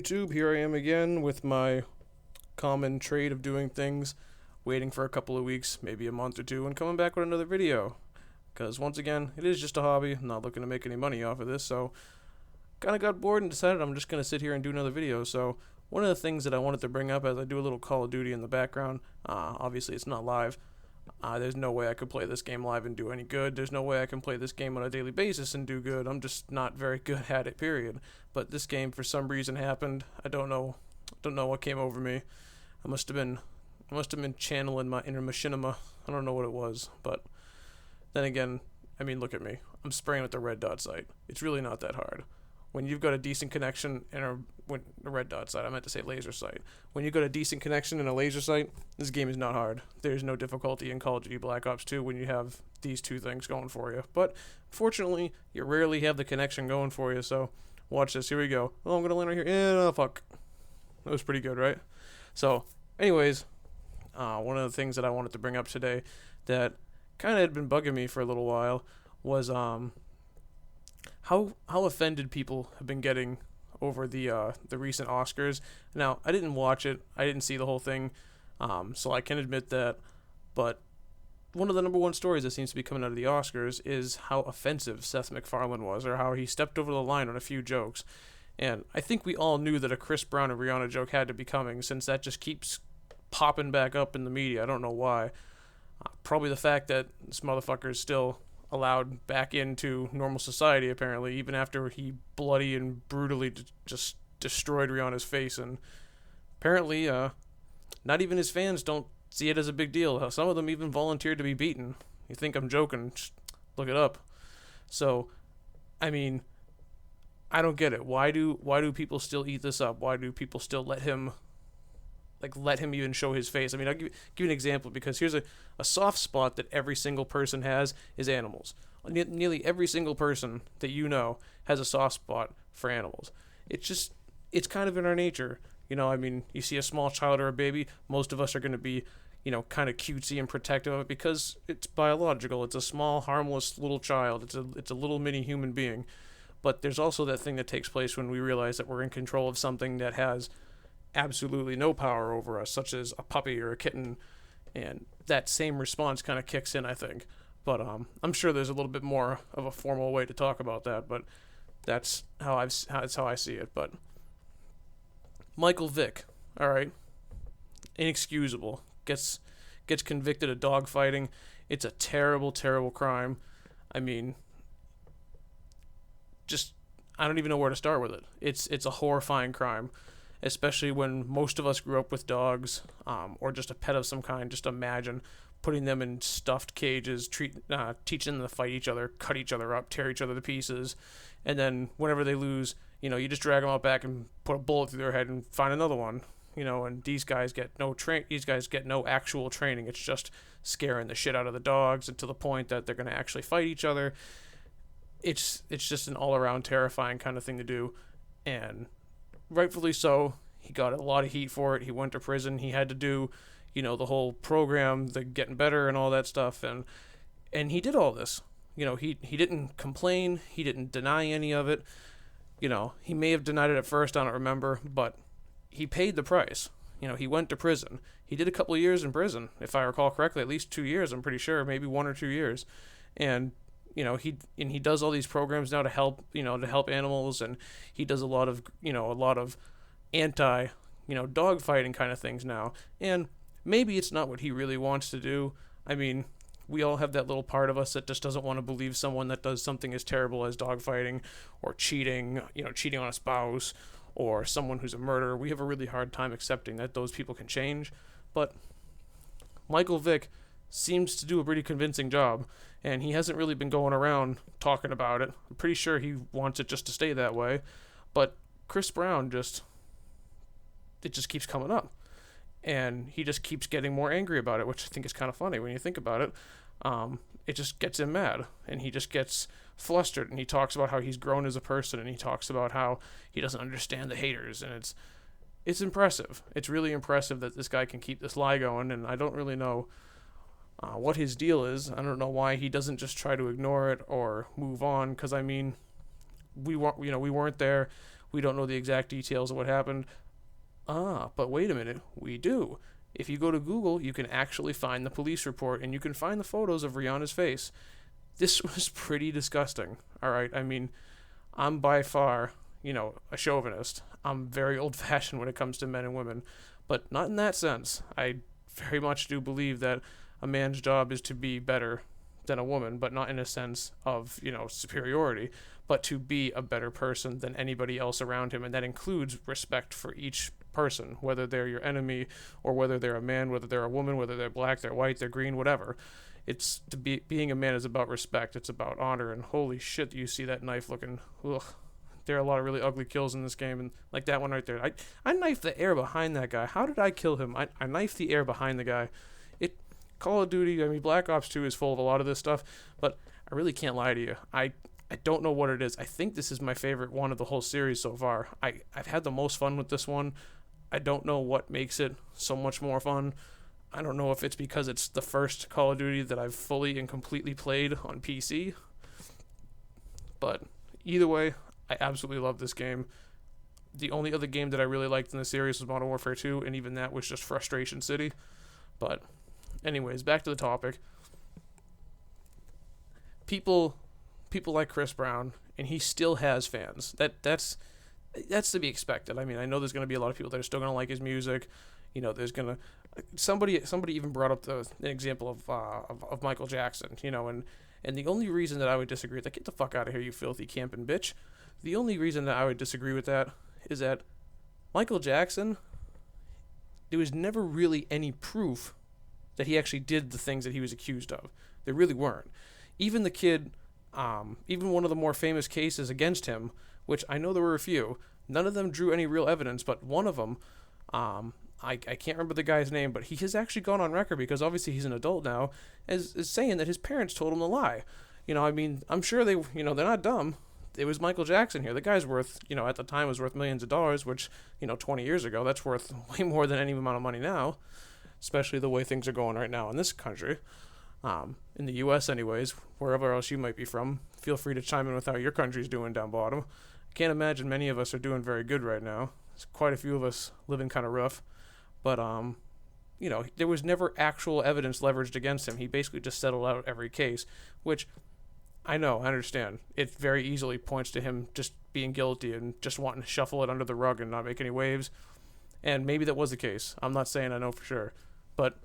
YouTube? Here I am again with my common trait of doing things, waiting for a couple of weeks, maybe a month or two, and coming back with another video. Because once again, it is just a hobby. I'm not looking to make any money off of this, so kind of got bored and decided I'm just going to sit here and do another video. So one of the things that I wanted to bring up as I do a little Call of Duty in the background, obviously it's not live. There's no way I could play this game live and do any good. There's no way I can play this game on a daily basis and do good. I'm just not very good at it, period. But this game, for some reason, happened. I don't know what came over me. I must have been channeling my inner machinima. I don't know what it was, but then again, I mean, look at me. I'm spraying with the red dot sight. It's really not that hard. When you've got a decent connection and a red dot sight, I meant to say laser sight. When you've got a decent connection and a laser sight, this game is not hard. There's no difficulty in Call of Duty Black Ops 2 when you have these two things going for you. But fortunately, you rarely have the connection going for you, so watch this. Here we go. Oh, I'm going to land right here. Yeah, fuck. That was pretty good, right? So, anyways, one of the things that I wanted to bring up today that kind of had been bugging me for a little while was how offended people have been getting over the recent Oscars. Now, I didn't watch it. I didn't see the whole thing, so I can admit that. But one of the number one stories that seems to be coming out of the Oscars is how offensive Seth MacFarlane was, or how he stepped over the line on a few jokes. And I think we all knew that a Chris Brown and Rihanna joke had to be coming, since that just keeps popping back up in the media. I don't know why. Probably the fact that this motherfucker is still allowed back into normal society, apparently, even after he bloody and brutally just destroyed Rihanna's face. And apparently, not even his fans don't see it as a big deal. Some of them even volunteered to be beaten. You think I'm joking? Just look it up. So, I mean, I don't get it. Why do people still eat this up? Why do people still let him even show his face? I mean, I'll give you an example, because here's a soft spot that every single person has is animals. Nearly every single person that you know has a soft spot for animals. It's kind of in our nature. You know, I mean, you see a small child or a baby, most of us are going to be, you know, kind of cutesy and protective of it because it's biological. It's a small, harmless little child. It's a little mini human being. But there's also that thing that takes place when we realize that we're in control of something that has absolutely no power over us, such as a puppy or a kitten, and that same response kind of kicks in, I think. But I'm sure there's a little bit more of a formal way to talk about that, but that's how I see it. But Michael Vick, all right, inexcusable, gets convicted of dogfighting. It's a terrible, terrible crime. I mean, just I don't even know where to start with it. It's a horrifying crime, especially when most of us grew up with dogs, or just a pet of some kind. Just imagine putting them in stuffed cages, teaching them to fight each other, cut each other up, tear each other to pieces, and then whenever they lose, you know, you just drag them out back and put a bullet through their head and find another one. You know, and these guys get no actual training. It's just scaring the shit out of the dogs, and to the point that they're going to actually fight each other. It's just an all-around terrifying kind of thing to do, and rightfully so. He got a lot of heat for it. He went to prison. He had to do, you know, the whole program, the getting better and all that stuff, and he did all this. You know, he didn't complain. He didn't deny any of it. You know, he may have denied it at first. I don't remember, but he paid the price. You know, he went to prison. He did a couple of years in prison, if I recall correctly, at least 2 years. I'm pretty sure, maybe 1 or 2 years, and you know, he does all these programs now to help animals, and he does a lot of anti, dog fighting kind of things now. And maybe it's not what he really wants to do. I mean, we all have that little part of us that just doesn't want to believe someone that does something as terrible as dog fighting or cheating on a spouse, or someone who's a murderer. We have a really hard time accepting that those people can change. But Michael Vick seems to do a pretty convincing job, and he hasn't really been going around talking about it. I'm pretty sure he wants it just to stay that way, but Chris Brown just keeps coming up, and he just keeps getting more angry about it, which I think is kind of funny when you think about it. It just gets him mad, and he just gets flustered, and he talks about how he's grown as a person, and he talks about how he doesn't understand the haters, and it's impressive. It's really impressive that this guy can keep this lie going, and I don't really know what his deal is. I don't know why he doesn't just try to ignore it or move on, because I mean, we weren't there. We don't know the exact details of what happened. But wait a minute, we do. If you go to Google, you can actually find the police report, and you can find the photos of Rihanna's face. This was pretty disgusting, alright? I mean, I'm by far, a chauvinist. I'm very old-fashioned when it comes to men and women, but not in that sense. I very much do believe that a man's job is to be better than a woman, but not in a sense of, superiority, but to be a better person than anybody else around him, and that includes respect for each person, whether they're your enemy or whether they're a man, whether they're a woman, whether they're black, they're white, they're green, whatever. It's being a man is about respect. It's about honor, and holy shit, you see that knife looking. Ugh. There are a lot of really ugly kills in this game, and like that one right there. I knifed the air behind that guy. How did I kill him? I knifed the air behind the guy. Call of Duty, Black Ops 2 is full of a lot of this stuff, but I really can't lie to you. I don't know what it is. I think this is my favorite one of the whole series so far. I've had the most fun with this one. I don't know what makes it so much more fun. I don't know if it's because it's the first Call of Duty that I've fully and completely played on PC. But either way, I absolutely love this game. The only other game that I really liked in the series was Modern Warfare 2, and even that was just Frustration City. But anyways, back to the topic. People like Chris Brown, and he still has fans. That's to be expected. I know there's going to be a lot of people that are still going to like his music. There's going to somebody even brought up an example of Michael Jackson. And the only reason that I would disagree with that, get the fuck out of here, you filthy camping bitch. The only reason that I would disagree with that is that Michael Jackson, there was never really any proof that he actually did the things that he was accused of. There really weren't. Even the kid, even one of the more famous cases against him, which I know there were a few, none of them drew any real evidence, but one of them, I can't remember the guy's name, but he has actually gone on record, because obviously he's an adult now, as saying that his parents told him to lie. I'm sure they're not dumb. It was Michael Jackson here. The guy's worth, at the time was worth millions of dollars, which, 20 years ago, that's worth way more than any amount of money now, especially the way things are going right now in this country. In the U.S. anyways, wherever else you might be from, feel free to chime in with how your country's doing down bottom. I can't imagine many of us are doing very good right now. There's quite a few of us living kind of rough. But, there was never actual evidence leveraged against him. He basically just settled out every case, which I understand. It very easily points to him just being guilty and just wanting to shuffle it under the rug and not make any waves. And maybe that was the case. I'm not saying I know for sure. But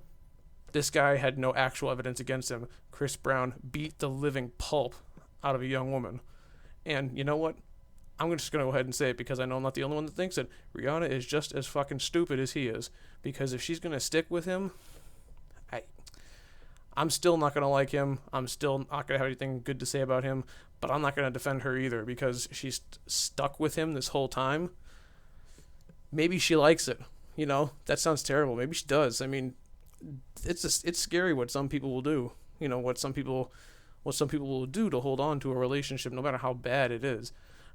this guy had no actual evidence against him. Chris Brown beat the living pulp out of a young woman. And you know what? I'm just going to go ahead and say it, because I know I'm not the only one that thinks it. Rihanna is just as fucking stupid as he is. Because if she's going to stick with him, I'm still not going to like him. I'm still not going to have anything good to say about him. But I'm not going to defend her either, because she's stuck with him this whole time. Maybe she likes it. That sounds terrible. Maybe she does. It's scary what some people will do. What some people will do to hold on to a relationship, no matter how bad it is.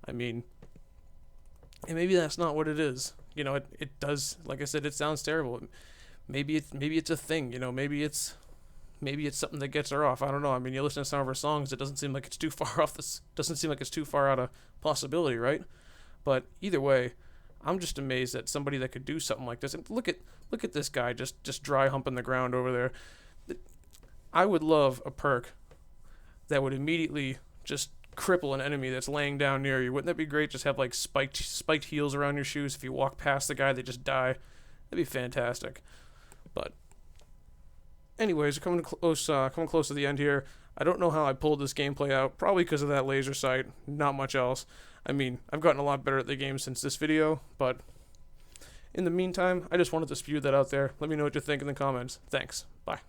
And maybe that's not what it is. It does. Like I said, it sounds terrible. Maybe it's a thing. Maybe it's something that gets her off. I don't know. You listen to some of her songs, it doesn't seem like it's too far off this. Doesn't seem like it's too far out of possibility, right? But either way, I'm just amazed that somebody that could do something like this. And look at this guy just dry humping the ground over there. I would love a perk that would immediately just cripple an enemy that's laying down near you. Wouldn't that be great? Just have like spiked heels around your shoes. If you walk past the guy, they just die. That'd be fantastic. But anyways, coming close to the end here. I don't know how I pulled this gameplay out. Probably because of that laser sight. Not much else. I've gotten a lot better at the game since this video, but in the meantime, I just wanted to spew that out there. Let me know what you think in the comments. Thanks. Bye.